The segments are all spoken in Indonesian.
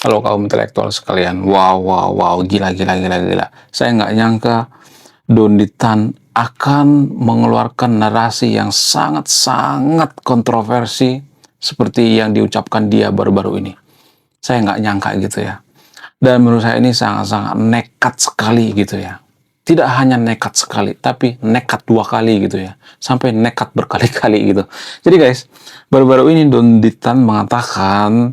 Halo kaum intelektual sekalian. Wow, wow, wow. Gila, gila, gila, gila. Saya nggak nyangka Donditan akan mengeluarkan narasi yang sangat-sangat kontroversi seperti yang diucapkan dia baru-baru ini. Saya nggak nyangka gitu ya. Dan menurut saya ini sangat-sangat nekat sekali gitu ya. Tidak hanya nekat sekali, tapi nekat 2 kali gitu ya. Sampai nekat berkali-kali gitu. Jadi guys, baru-baru ini Donditan mengatakan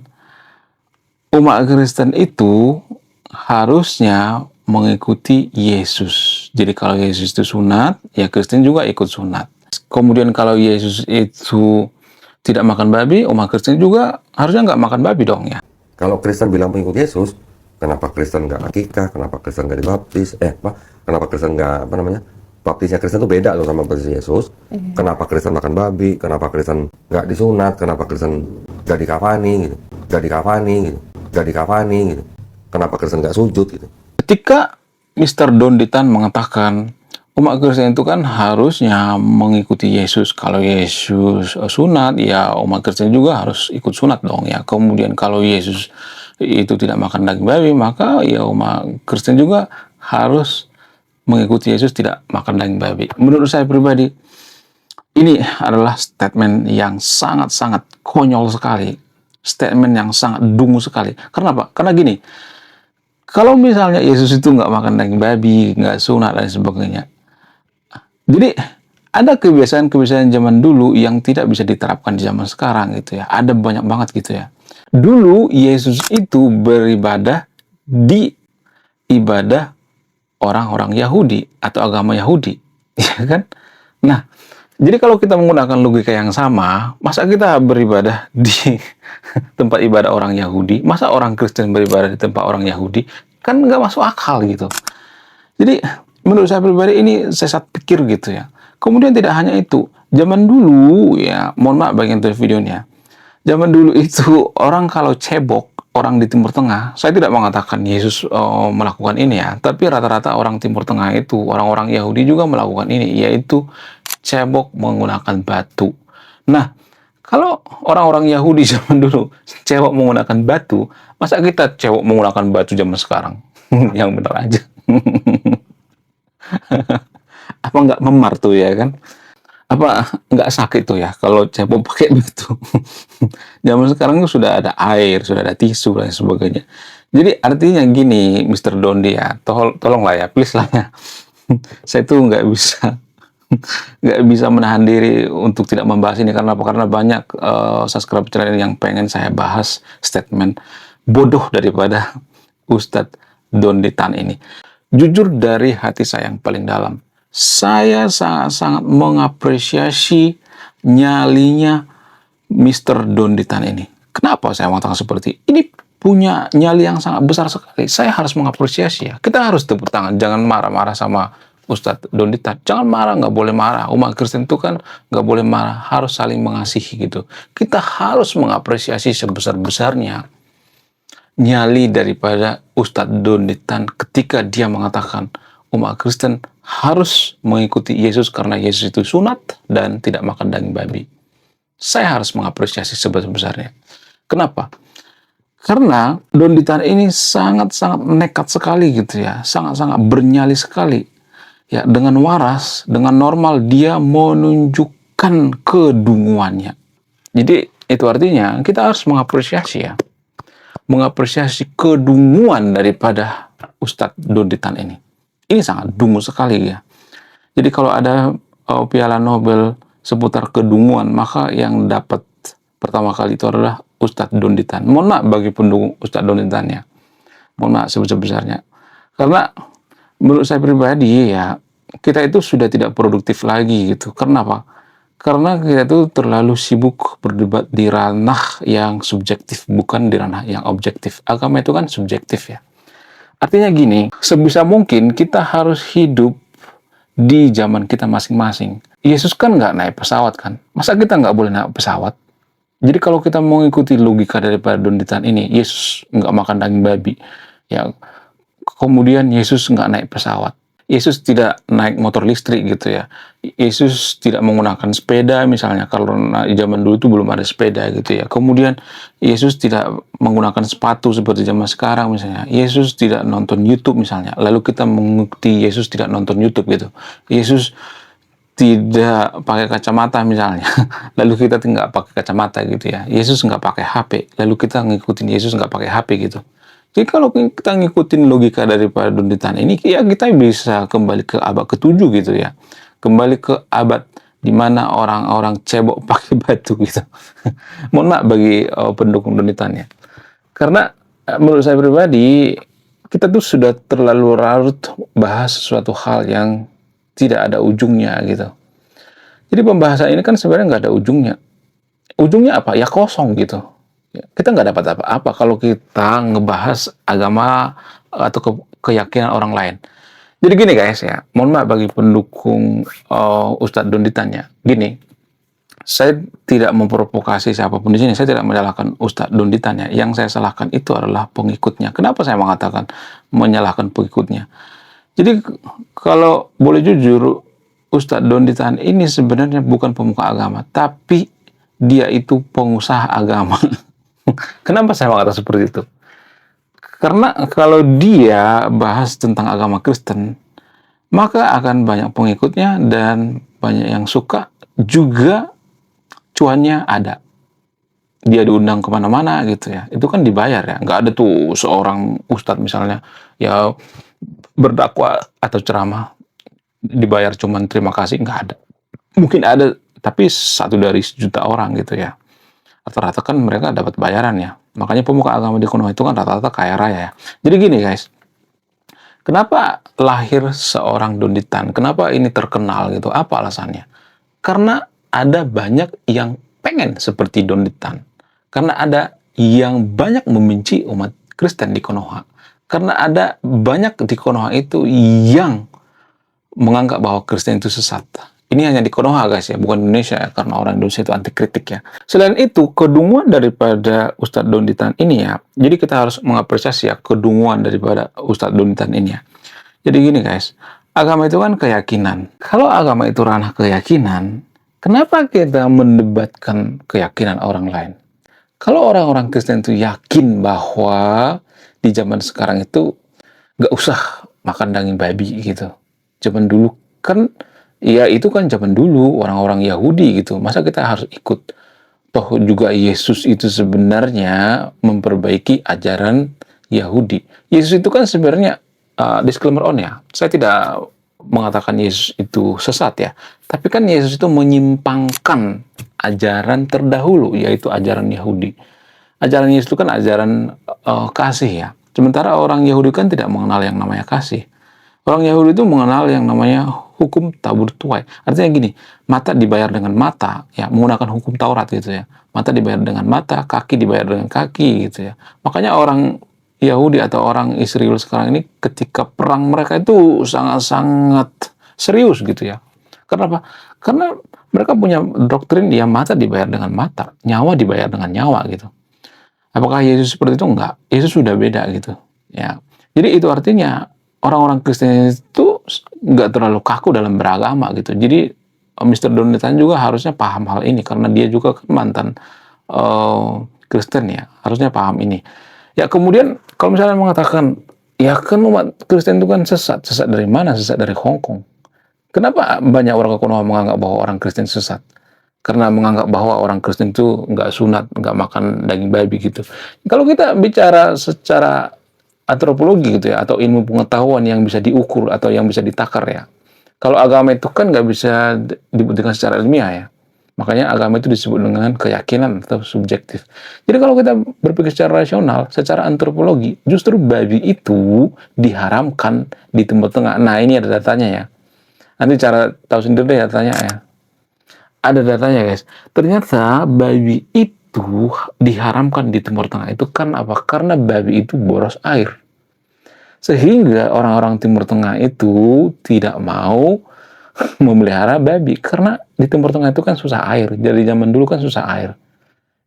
umat Kristen itu harusnya mengikuti Yesus. Jadi kalau Yesus itu sunat, ya Kristen juga ikut sunat. Kemudian kalau Yesus itu tidak makan babi, umat Kristen juga harusnya nggak makan babi dong ya. Kalau Kristen bilang pengikut Yesus, kenapa Kristen nggak akikah? Kenapa Kristen nggak dibaptis? Kenapa Kristen nggak baptisnya Kristen tuh beda loh sama baptis Yesus. Kenapa Kristen makan babi? Kenapa Kristen nggak disunat? Kenapa Kristen nggak dikafani gitu? Nggak dikafani gitu? Nggak dikafani gitu? Kenapa Kristen nggak sujud gitu? Ketika Mr. Donditan mengatakan umat Kristen itu kan harusnya mengikuti Yesus. Kalau Yesus sunat, ya umat Kristen juga harus ikut sunat dong ya. Kemudian kalau Yesus itu tidak makan daging babi, maka ya umat Kristen juga harus mengikuti Yesus tidak makan daging babi. Menurut saya pribadi, ini adalah statement yang sangat-sangat konyol sekali. Statement yang sangat dungu sekali. Karena apa? Karena gini, kalau misalnya Yesus itu nggak makan daging babi, nggak sunat dan sebagainya. Jadi ada kebiasaan-kebiasaan zaman dulu yang tidak bisa diterapkan di zaman sekarang gitu ya. Ada banyak banget gitu ya. Dulu Yesus itu beribadah di ibadah orang-orang Yahudi atau agama Yahudi, ya kan? Nah, jadi kalau kita menggunakan logika yang sama, masa kita beribadah di tempat ibadah orang Yahudi, masa orang Kristen beribadah di tempat orang Yahudi, kan nggak masuk akal gitu. Jadi menurut saya pribadi ini sesat pikir gitu ya. Kemudian tidak hanya itu, zaman dulu ya, mohon maaf bagian dari videonya. Zaman dulu itu orang kalau cebok, orang di Timur Tengah, saya tidak mengatakan Yesus melakukan ini ya, tapi rata-rata orang Timur Tengah itu, orang-orang Yahudi juga melakukan ini, yaitu cebok menggunakan batu. Nah, kalau orang-orang Yahudi zaman dulu cebok menggunakan batu, masa kita cebok menggunakan batu zaman sekarang? Yang benar aja. Apa nggak memar tuh ya kan? Apa nggak sakit tuh ya kalau cebok pakai batu? Zaman sekarang tuh sudah ada air, sudah ada tisu dan sebagainya. Jadi artinya gini, Mr. Dondi ya, tolonglah ya, please lah ya. Saya tuh nggak bisa menahan diri untuk tidak membahas ini karena apa? Karena banyak subscriber channel yang pengen saya bahas statement bodoh daripada Ustadz Donditan ini. Jujur dari hati saya yang paling dalam, saya sangat-sangat mengapresiasi nyalinya Mr. Donditan ini. Kenapa saya mengatakan seperti ini? Punya nyali yang sangat besar sekali. Saya harus mengapresiasi ya. Kita harus tepuk tangan. Jangan marah-marah sama Ustadz Donditan. Jangan marah, nggak boleh marah. Umat Kristen itu kan nggak boleh marah. Harus saling mengasihi gitu. Kita harus mengapresiasi sebesar-besarnya nyali daripada Ustadz Donditan ketika dia mengatakan umat Kristen harus mengikuti Yesus karena Yesus itu sunat dan tidak makan daging babi. Saya harus mengapresiasi sebesar-besarnya. Kenapa? Karena Donditan ini sangat-sangat nekat sekali gitu ya. Sangat-sangat bernyali sekali. Ya, dengan waras, dengan normal dia menunjukkan kedunguannya. Jadi itu artinya kita harus mengapresiasi ya. Mengapresiasi kedunguan daripada Ustadz Donditan ini. Ini sangat dungu sekali ya. Jadi kalau ada piala Nobel seputar kedunguan, maka yang dapat pertama kali itu adalah Ustadz Donditan. Mohon maaf bagi pendukung Ustadz Donditannya. Mohon maaf sebesar-besarnya. Karena menurut saya pribadi ya, kita itu sudah tidak produktif lagi gitu. Kenapa? Karena kita itu terlalu sibuk berdebat di ranah yang subjektif, bukan di ranah yang objektif. Agama itu kan subjektif ya. Artinya gini, sebisa mungkin kita harus hidup di zaman kita masing-masing. Yesus kan nggak naik pesawat kan? Masa kita nggak boleh naik pesawat? Jadi kalau kita mengikuti logika daripada Donditan ini, Yesus nggak makan daging babi. Ya, kemudian Yesus nggak naik pesawat. Yesus tidak naik motor listrik gitu ya. Yesus tidak menggunakan sepeda misalnya, karena zaman dulu itu belum ada sepeda gitu ya. Kemudian Yesus tidak menggunakan sepatu seperti zaman sekarang misalnya. Yesus tidak nonton YouTube misalnya. Lalu kita mengikuti Yesus tidak nonton YouTube gitu. Yesus tidak pakai kacamata misalnya, lalu kita nggak pakai kacamata gitu ya. Yesus nggak pakai HP, lalu kita ngikutin Yesus nggak pakai HP gitu. Jadi kalau kita ngikutin logika daripada Donditan ini, ya kita bisa kembali ke abad ke-7 gitu ya. Kembali ke abad di mana orang-orang cebok pakai batu gitu. Mohon maaf bagi pendukung Donditan ya. Karena menurut saya pribadi, kita tuh sudah terlalu larut bahas sesuatu hal yang tidak ada ujungnya gitu. Jadi pembahasan ini kan sebenarnya nggak ada ujungnya. Ujungnya apa? Ya kosong gitu. Kita nggak dapat apa-apa kalau kita ngebahas agama atau keyakinan orang lain. Jadi gini guys ya, mohon maaf bagi pendukung Ustadz Donditan ya. Gini, saya tidak memprovokasi siapapun di sini. Saya tidak menyalahkan Ustadz Donditan ya. Yang saya salahkan itu adalah pengikutnya. Kenapa saya mengatakan menyalahkan pengikutnya? Jadi kalau boleh jujur, Ustadz Donditan ini sebenarnya bukan pemuka agama, tapi dia itu pengusaha agama. Kenapa saya mengatakan seperti itu? Karena kalau dia bahas tentang agama Kristen, maka akan banyak pengikutnya dan banyak yang suka, juga cuannya ada. Dia diundang kemana-mana gitu ya. Itu kan dibayar ya. Nggak ada tuh seorang ustadz misalnya ya berdakwah atau ceramah dibayar cuman terima kasih, nggak ada. Mungkin ada, tapi satu dari sejuta orang gitu ya. Rata-rata kan mereka dapat bayaran ya. Makanya pemuka agama di Konoha itu kan rata-rata kaya raya ya. Jadi gini guys, kenapa lahir seorang Donditan? Kenapa ini terkenal gitu? Apa alasannya? Karena ada banyak yang pengen seperti Donditan. Karena ada yang banyak membenci umat Kristen di Konoha. Karena ada banyak di Konoha itu yang menganggap bahwa Kristen itu sesat. Ini hanya di Konoha guys ya, bukan Indonesia ya, karena orang Indonesia itu anti kritik ya. Selain itu, kedunguan daripada Ustadz Donditan ini ya, jadi kita harus mengapresiasi ya kedunguan daripada Ustadz Donditan ini ya. Jadi gini guys, agama itu kan keyakinan. Kalau agama itu ranah keyakinan, kenapa kita mendebatkan keyakinan orang lain? Kalau orang-orang Kristen itu yakin bahwa di zaman sekarang itu nggak usah makan daging babi gitu. Zaman dulu kan, ya itu kan zaman dulu orang-orang Yahudi gitu. Masa kita harus ikut? Toh juga Yesus itu sebenarnya memperbaiki ajaran Yahudi. Yesus itu kan sebenarnya disclaimer on ya. Saya tidak mengatakan Yesus itu sesat ya. Tapi kan Yesus itu menyimpangkan ajaran terdahulu, yaitu ajaran Yahudi. Ajaran Yesus itu kan ajaran kasih ya. Sementara orang Yahudi kan tidak mengenal yang namanya kasih. Orang Yahudi itu mengenal yang namanya hukum tabur tuai. Artinya gini, mata dibayar dengan mata, ya menggunakan hukum Taurat gitu ya. Mata dibayar dengan mata, kaki dibayar dengan kaki gitu ya. Makanya orang Yahudi atau orang Israel sekarang ini ketika perang mereka itu sangat-sangat serius gitu ya. Kenapa? Karena mereka punya doktrin ya mata dibayar dengan mata, nyawa dibayar dengan nyawa gitu. Apakah Yesus seperti itu? Enggak. Yesus sudah beda gitu. Ya. Jadi itu artinya orang-orang Kristen itu nggak terlalu kaku dalam beragama gitu. Jadi Mr. Donatan juga harusnya paham hal ini karena dia juga kan mantan Kristen ya. Harusnya paham ini. Ya kemudian kalau misalnya mengatakan ya kan umat Kristen itu kan sesat. Sesat dari mana? Sesat dari Hong Kong. Kenapa banyak orang Konoha menganggap bahwa orang Kristen sesat? Karena menganggap bahwa orang Kristen itu nggak sunat, nggak makan daging babi gitu. Kalau kita bicara secara antropologi gitu ya, atau ilmu pengetahuan yang bisa diukur atau yang bisa ditakar ya. Kalau agama itu kan nggak bisa dibuktikan secara ilmiah ya. Makanya agama itu disebut dengan keyakinan atau subjektif. Jadi kalau kita berpikir secara rasional, secara antropologi, justru babi itu diharamkan di Timur Tengah. Nah ini ada datanya ya. Nanti cara tahu sendiri deh datanya ya. Ada datanya guys. Ternyata babi itu diharamkan di Timur Tengah itu kan apa? Karena babi itu boros air. Sehingga orang-orang Timur Tengah itu tidak mau memelihara babi. Karena di Timur Tengah itu kan susah air. Dari zaman dulu kan susah air.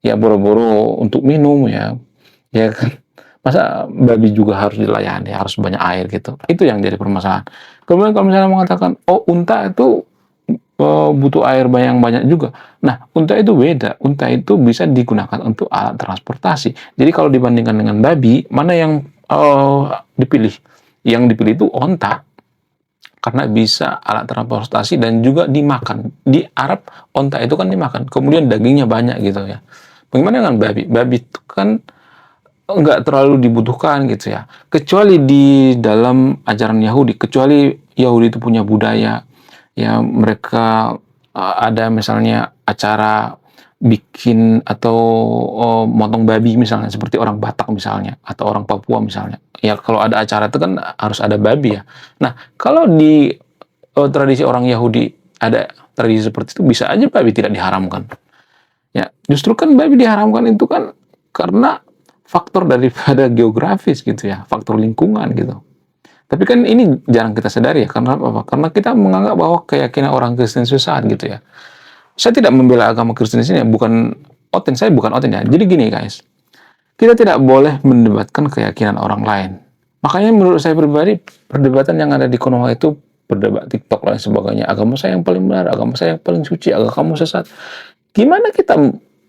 Ya boro-boro untuk minum ya. Ya kan. Masa babi juga harus dilayani, harus banyak air gitu. Itu yang jadi permasalahan. Kemudian kalau misalnya mengatakan, oh unta itu butuh air banyak juga. Nah, unta itu beda. Unta itu bisa digunakan untuk alat transportasi. Jadi kalau dibandingkan dengan babi, mana yang dipilih? Yang dipilih itu onta karena bisa alat transportasi dan juga dimakan. Di Arab onta itu kan dimakan, kemudian dagingnya banyak gitu ya. Bagaimana dengan babi? Babi itu kan nggak terlalu dibutuhkan gitu ya. Kecuali di dalam ajaran Yahudi, kecuali Yahudi itu punya budaya ya mereka ada misalnya acara bikin atau motong babi misalnya seperti orang Batak misalnya atau orang Papua misalnya. Ya kalau ada acara itu kan harus ada babi ya. Nah, kalau di tradisi orang Yahudi ada tradisi seperti itu bisa aja babi tidak diharamkan. Ya, justru kan babi diharamkan itu kan karena faktor daripada geografis gitu ya, faktor lingkungan gitu. Tapi kan ini jarang kita sadari ya, karena apa? Karena kita menganggap bahwa keyakinan orang Kristen sesat gitu ya. Saya tidak membela agama Kristen di sini, saya bukan oten ya. Jadi gini guys, kita tidak boleh mendebatkan keyakinan orang lain. Makanya menurut saya pribadi, perdebatan yang ada di Konoha itu berdebat TikTok dan sebagainya. Agama saya yang paling benar, agama saya yang paling suci, agama kamu sesat. Gimana kita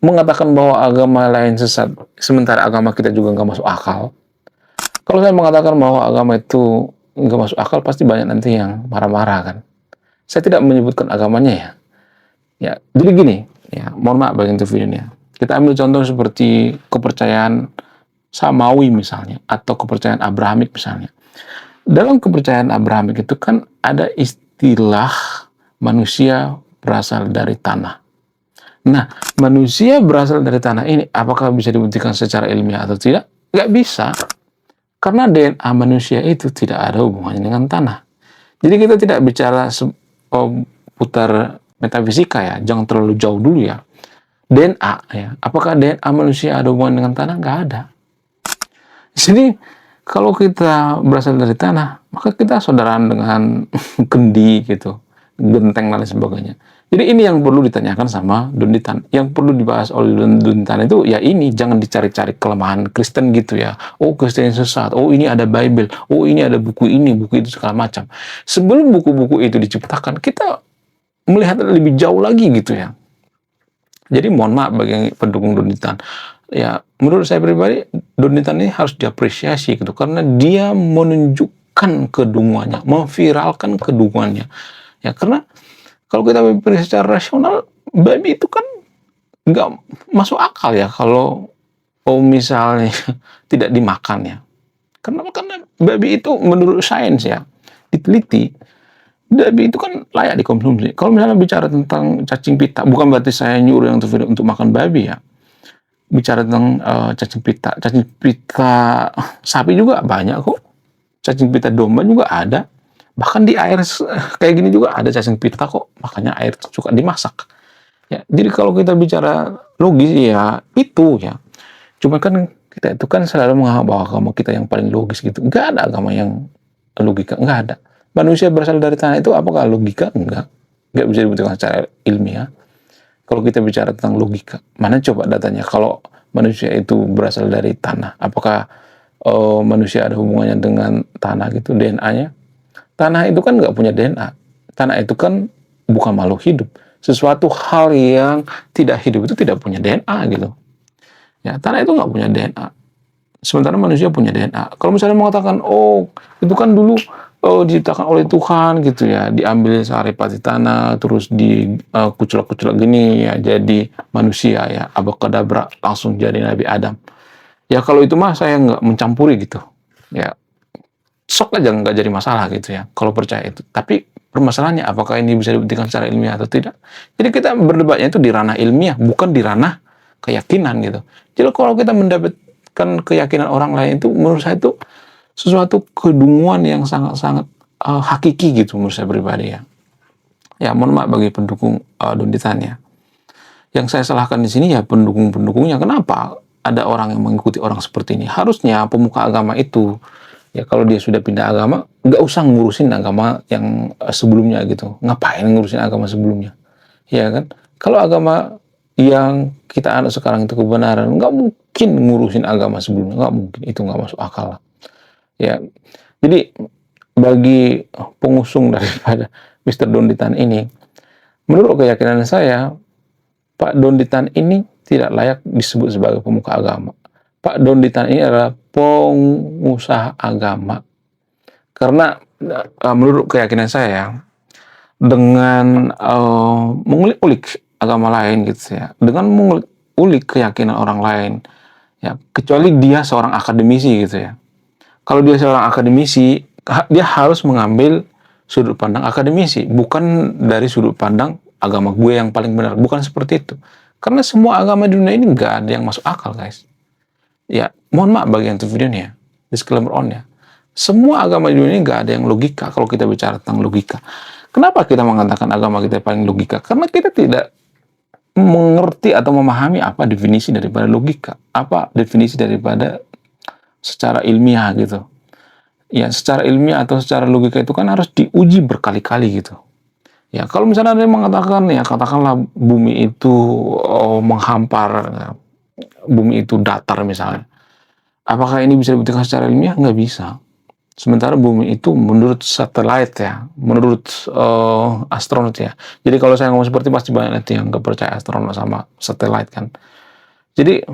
mengatakan bahwa agama lain sesat, sementara agama kita juga nggak masuk akal? Kalau saya mengatakan bahwa agama itu nggak masuk akal, pasti banyak nanti yang marah-marah kan. Saya tidak menyebutkan agamanya ya. Ya, jadi gini, ya, mohon maaf bagi video ini ya. Kita ambil contoh seperti kepercayaan Samawi misalnya, atau kepercayaan Abrahamik misalnya. Dalam kepercayaan Abrahamik itu kan ada istilah manusia berasal dari tanah. Nah, manusia berasal dari tanah ini, apakah bisa dibuktikan secara ilmiah atau tidak? Nggak bisa. Karena DNA manusia itu tidak ada hubungannya dengan tanah. Jadi kita tidak bicara putar metafisika ya, jangan terlalu jauh dulu ya. DNA ya, apakah DNA manusia ada hubungan dengan tanah? Nggak ada. Jadi kalau kita berasal dari tanah, maka kita saudaraan dengan kendi gitu, genteng dan lain sebagainya. Jadi ini yang perlu ditanyakan sama Dunditan. Yang perlu dibahas oleh Dunditan itu ya ini, jangan dicari-cari kelemahan Kristen gitu ya. Oh Kristen sesat, oh ini ada Bible, oh ini ada buku ini, buku itu segala macam. Sebelum buku-buku itu diciptakan, kita melihat lebih jauh lagi gitu ya. Jadi mohon maaf bagi pendukung Dunditan. Ya menurut saya pribadi Dunditan ini harus diapresiasi gitu karena dia menunjukkan kedunguannya, memviralkan kedunguannya. Ya karena kalau kita berpikir secara rasional, babi itu kan nggak masuk akal ya kalau misalnya tidak dimakan ya. Karena babi itu menurut sains ya, diteliti, babi itu kan layak dikonsumsi. Kalau misalnya bicara tentang cacing pita, bukan berarti saya nyuruh yang untuk makan babi ya. Bicara tentang cacing pita sapi juga banyak kok. Cacing pita domba juga ada. Bahkan di air kayak gini juga ada cacing pita kok, makanya air suka dimasak. Ya, jadi kalau kita bicara logis ya itu ya. Cuma kan kita itu kan selalu menganggap bahwa agama kita yang paling logis gitu. Enggak ada agama yang logika, enggak ada. Manusia berasal dari tanah itu apakah logika? Enggak. Enggak bisa dibuktikan secara ilmiah. Kalau kita bicara tentang logika, mana coba datanya kalau manusia itu berasal dari tanah, apakah manusia ada hubungannya dengan tanah gitu, DNA-nya? Tanah itu kan nggak punya DNA. Tanah itu kan bukan makhluk hidup. Sesuatu hal yang tidak hidup itu tidak punya DNA gitu. Ya, tanah itu nggak punya DNA. Sementara manusia punya DNA. Kalau misalnya mengatakan, oh itu kan dulu diciptakan oleh Tuhan gitu ya, diambil saripati tanah, terus dikuculak-kuculak gini ya, jadi manusia ya, abrakadabra langsung jadi Nabi Adam. Ya kalau itu mah saya nggak mencampuri gitu. Ya sok aja nggak jadi masalah gitu ya kalau percaya itu. Tapi permasalahannya apakah ini bisa dibuktikan secara ilmiah atau tidak. Jadi kita berdebatnya itu di ranah ilmiah, bukan di ranah keyakinan gitu. Jadi kalau kita mendapatkan keyakinan orang lain itu menurut saya itu sesuatu kedunguan yang sangat-sangat hakiki gitu menurut saya pribadi ya. Ya mohon maaf bagi pendukung Dunditan ya. Yang saya salahkan di sini ya pendukung-pendukungnya. Kenapa ada orang yang mengikuti orang seperti ini? Harusnya pemuka agama itu ya kalau dia sudah pindah agama, nggak usah ngurusin agama yang sebelumnya gitu. Ngapain ngurusin agama sebelumnya? Ya kan? Kalau agama yang kita anut sekarang itu kebenaran, nggak mungkin ngurusin agama sebelumnya. Nggak mungkin. Itu nggak masuk akal lah. Ya, jadi bagi pengusung daripada Mister Donditan ini, menurut keyakinan saya, Pak Donditan ini tidak layak disebut sebagai pemuka agama. Pak Donditan ini adalah pengusaha agama. Karena menurut keyakinan saya, dengan mengulik-ulik agama lain gitu ya, dengan mengulik keyakinan orang lain, ya, kecuali dia seorang akademisi gitu ya. Kalau dia seorang akademisi, dia harus mengambil sudut pandang akademisi, bukan dari sudut pandang agama gue yang paling benar. Bukan seperti itu. Karena semua agama di dunia ini nggak ada yang masuk akal, guys. Ya, mohon maaf bagi yang itu videonya. Disclaimer on ya. Semua agama di dunia ini nggak ada yang logika kalau kita bicara tentang logika. Kenapa kita mengatakan agama kita paling logika? Karena kita tidak mengerti atau memahami apa definisi daripada logika. Apa definisi daripada secara ilmiah gitu. Ya, secara ilmiah atau secara logika itu kan harus diuji berkali-kali gitu. Ya, kalau misalnya ada yang mengatakan, ya katakanlah bumi itu menghampar, bumi itu datar misalnya. Apakah ini bisa dibuktikan secara ilmiah? Nggak bisa. Sementara bumi itu menurut satelit ya, menurut astronot ya. Jadi kalau saya ngomong seperti pasti banyak nanti yang nggak percaya astronot sama satelit kan. Jadi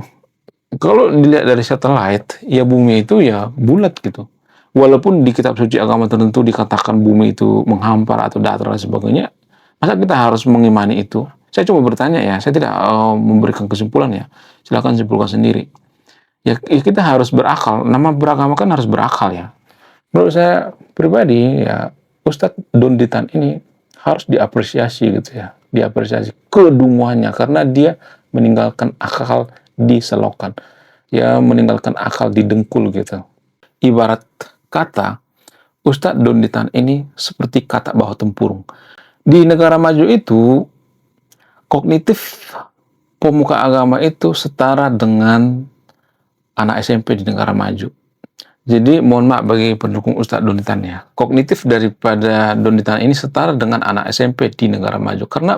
kalau dilihat dari satelit, ya bumi itu ya bulat gitu. Walaupun di kitab suci agama tertentu dikatakan bumi itu menghampar atau datar dan sebagainya, masa kita harus mengimani itu? Saya coba bertanya ya, saya tidak memberikan kesimpulan ya. Silakan simpulkan sendiri. Ya, kita harus berakal. Nama beragama kan harus berakal ya. Menurut saya pribadi ya, Ustadz Donditan ini harus diapresiasi gitu ya. Diapresiasi kedunguannya karena dia meninggalkan akal di selokan. Ya, meninggalkan akal di dengkul gitu. Ibarat kata, Ustadz Donditan ini seperti katak bahu tempurung. Di negara maju itu, kognitif pemuka agama itu setara dengan anak SMP di negara maju. Jadi mohon maaf bagi pendukung Ustadz Donditan ya. Kognitif daripada Donditan ini setara dengan anak SMP di negara maju. Karena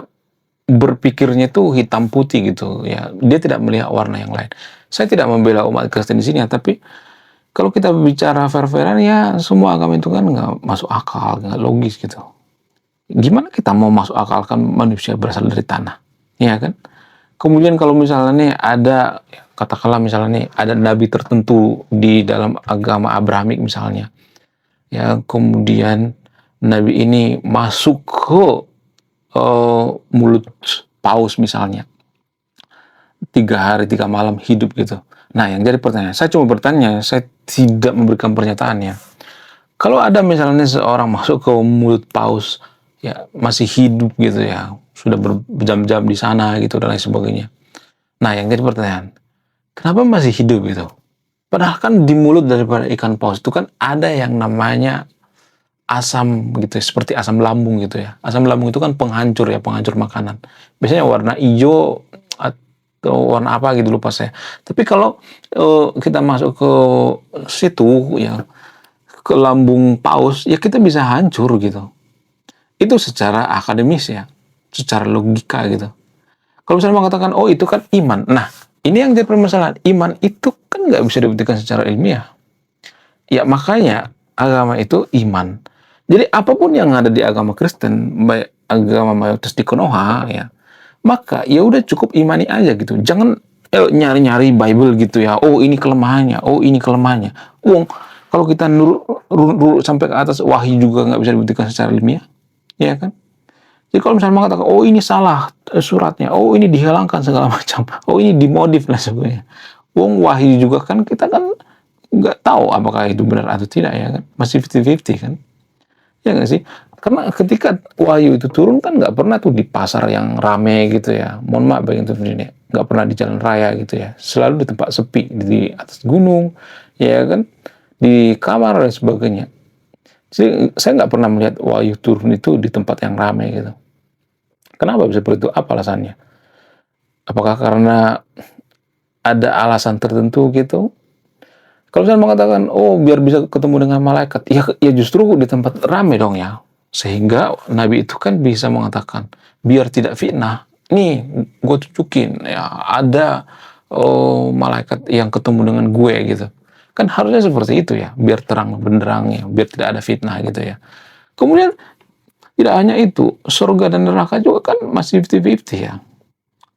berpikirnya itu hitam putih gitu ya. Dia tidak melihat warna yang lain. Saya tidak membela umat Kristen di sini ya, tapi kalau kita bicara fair-fairan ya semua agama itu kan nggak masuk akal, nggak logis gitu. Gimana kita mau masuk akal kan manusia berasal dari tanah, ya kan? Kemudian kalau misalnya nih ada, katakanlah misalnya nih ada nabi tertentu di dalam agama Abrahamik misalnya, ya kemudian nabi ini masuk ke mulut paus misalnya, 3 hari 3 malam hidup gitu. Nah, yang jadi pertanyaan, saya cuma bertanya, saya tidak memberikan pernyataannya. Kalau ada misalnya seorang masuk ke mulut paus, ya masih hidup gitu ya, sudah berjam-jam di sana gitu dan lain sebagainya. Nah, yang jadi pertanyaan, kenapa masih hidup gitu? Padahal kan di mulut daripada ikan paus itu kan ada yang namanya asam gitu ya, seperti asam lambung gitu ya. Asam lambung itu kan penghancur ya, penghancur makanan. Biasanya warna hijau atau warna apa gitu lupa saya. Tapi kalau kita masuk ke situ ya, ke lambung paus, ya kita bisa hancur gitu. Itu secara akademis ya, secara logika gitu. Kalau misalnya mengatakan, oh itu kan iman. Nah, ini yang jadi permasalahan. Iman itu kan nggak bisa dibuktikan secara ilmiah. Ya makanya agama itu iman. Jadi apapun yang ada di agama Kristen, baik agama mayoritas di Konoha ya, maka ya udah cukup imani aja gitu. Jangan nyari-nyari Bible gitu ya. Oh ini kelemahannya, oh ini kelemahannya. Kalau kita nurut sampai ke atas wahyu juga nggak bisa dibuktikan secara ilmiah, ya kan? Jadi kalau misalnya mengatakan, oh ini salah suratnya, oh ini dihilangkan segala macam, oh ini dimodif lah sebagainya. Wahyu juga kan kita kan nggak tahu apakah itu benar atau tidak ya kan, masih 50-50 kan, ya nggak sih? Karena ketika wahyu itu turun kan nggak pernah tuh di pasar yang rame gitu ya, mohon maaf bagi itu ini, nggak pernah di jalan raya gitu ya, selalu di tempat sepi, di atas gunung, ya kan, di kamar dan sebagainya. Jadi saya nggak pernah melihat wahyu turun itu di tempat yang ramai gitu. Kenapa bisa seperti itu? Apa alasannya? Apakah karena ada alasan tertentu gitu? Kalau saya mengatakan, oh biar bisa ketemu dengan malaikat, ya justru di tempat ramai dong ya. Sehingga Nabi itu kan bisa mengatakan, biar tidak fitnah. Nih, gue tunjukin ya ada malaikat yang ketemu dengan gue gitu. Kan harusnya seperti itu ya, biar terang benderang ya, biar tidak ada fitnah gitu ya. Kemudian tidak hanya itu, surga dan neraka juga kan masih 50-50 ya.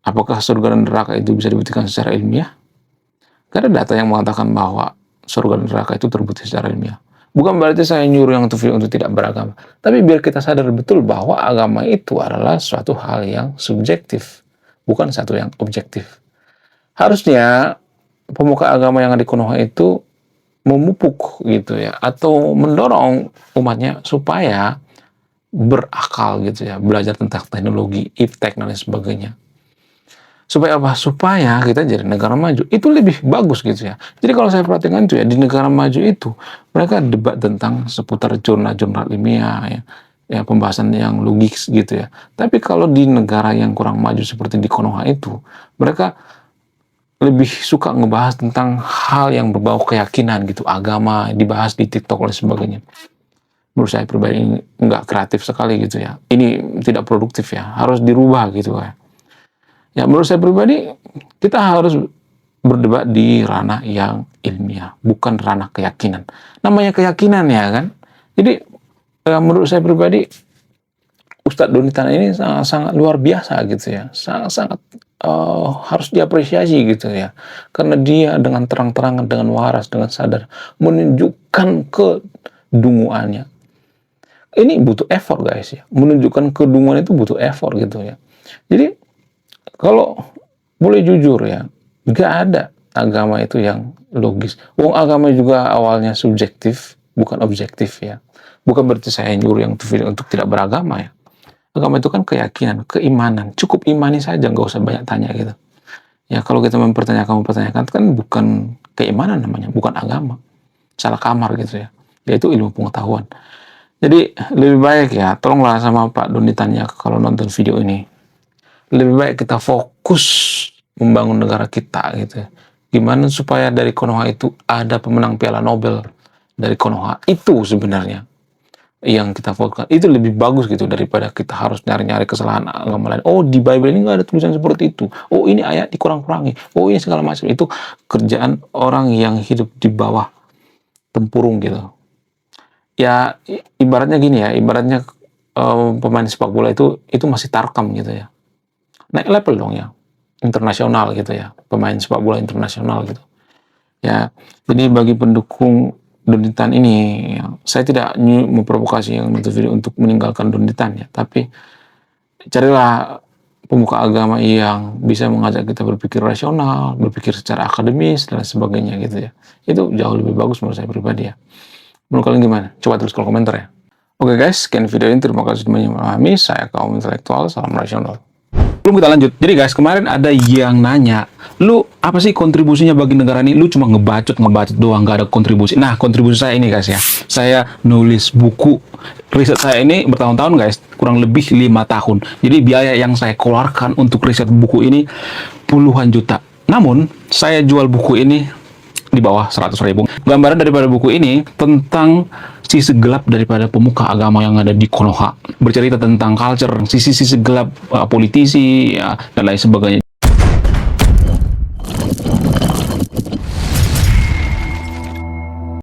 Apakah surga dan neraka itu bisa dibuktikan secara ilmiah? Karena data yang mengatakan bahwa surga dan neraka itu terbukti secara ilmiah. Bukan berarti saya nyuruh yang untuk tidak beragama. Tapi biar kita sadar betul bahwa agama itu adalah suatu hal yang subjektif, bukan satu yang objektif. Harusnya pemuka agama yang ada di Konoha itu memupuk gitu ya, atau mendorong umatnya supaya berakal gitu ya, belajar tentang teknologi, iptek dan lain sebagainya. Supaya apa? Supaya kita jadi negara maju. Itu lebih bagus gitu ya. Jadi kalau saya perhatikan itu ya, di negara maju itu mereka debat tentang seputar jurnal-jurnal ilmiah ya, ya pembahasan yang logis gitu ya. Tapi kalau di negara yang kurang maju seperti di Konoha itu, mereka lebih suka ngebahas tentang hal yang berbau keyakinan gitu, agama, dibahas di TikTok dan sebagainya. Menurut saya pribadi ini nggak kreatif sekali gitu ya. Ini tidak produktif ya, harus dirubah gitu ya. Ya menurut saya pribadi, kita harus berdebat di ranah yang ilmiah, bukan ranah keyakinan. Namanya keyakinan ya kan. Jadi menurut saya pribadi, Ustadz Donitan ini sangat luar biasa gitu ya, sangat harus diapresiasi gitu ya, karena dia dengan terang-terangan, dengan waras, dengan sadar menunjukkan kedunguannya. Ini butuh effort guys ya, menunjukkan kedunguan itu butuh effort gitu ya. Jadi kalau boleh jujur ya, nggak ada agama itu yang logis. Wong agama juga awalnya subjektif, bukan objektif ya. Bukan berarti saya nyuruh yang untuk tidak beragama ya. Agama itu kan keyakinan, keimanan. Cukup imani saja, nggak usah banyak tanya gitu. Ya kalau kita mempertanyakan kan bukan keimanan namanya, bukan agama. Salah kamar gitu ya. Yaitu ilmu pengetahuan. Jadi lebih baik ya, tolonglah sama Pak Donitannya kalau nonton video ini. Lebih baik kita fokus membangun negara kita gitu ya. Gimana supaya dari Konoha itu ada pemenang Piala Nobel dari Konoha. Itu sebenarnya yang kita fokuskan. Itu lebih bagus gitu daripada kita harus nyari-nyari kesalahan agama lain. Oh di Bible ini nggak ada tulisan seperti itu. Oh ini ayat dikurang-kurangi. Oh ini segala macam. Itu kerjaan orang yang hidup di bawah tempurung gitu. Ya ibaratnya gini ya. Ibaratnya pemain sepak bola itu masih tarkam gitu ya. Naik level dong ya, internasional gitu ya, pemain sepak bola internasional gitu ya. Jadi bagi pendukung Donitan ini ya, saya tidak memprovokasi yang nonton video untuk meninggalkan Donitan ya, tapi carilah pemuka agama yang bisa mengajak kita berpikir rasional, berpikir secara akademis dan sebagainya gitu ya. Itu jauh lebih bagus menurut saya pribadi ya. Menurut kalian gimana? Coba tulis kolom komentar ya. Oke guys, sekian video ini, terima kasih sudah memahami. Saya kaum intelektual, salam rasional. Belum kita lanjut. Jadi guys, kemarin ada yang nanya, lu apa sih kontribusinya bagi negara ini? Lu cuma ngebacot doang, gak ada kontribusi. Nah, kontribusi saya ini guys ya. Saya nulis buku. Riset saya ini bertahun-tahun guys, kurang lebih 5 tahun. Jadi biaya yang saya keluarkan untuk riset buku ini puluhan juta. Namun, saya jual buku ini di bawah 100.000. Gambaran daripada buku ini tentang sisi gelap daripada pemuka agama yang ada di Konoha. Bercerita tentang culture, sisi gelap politisi ya, dan lain sebagainya.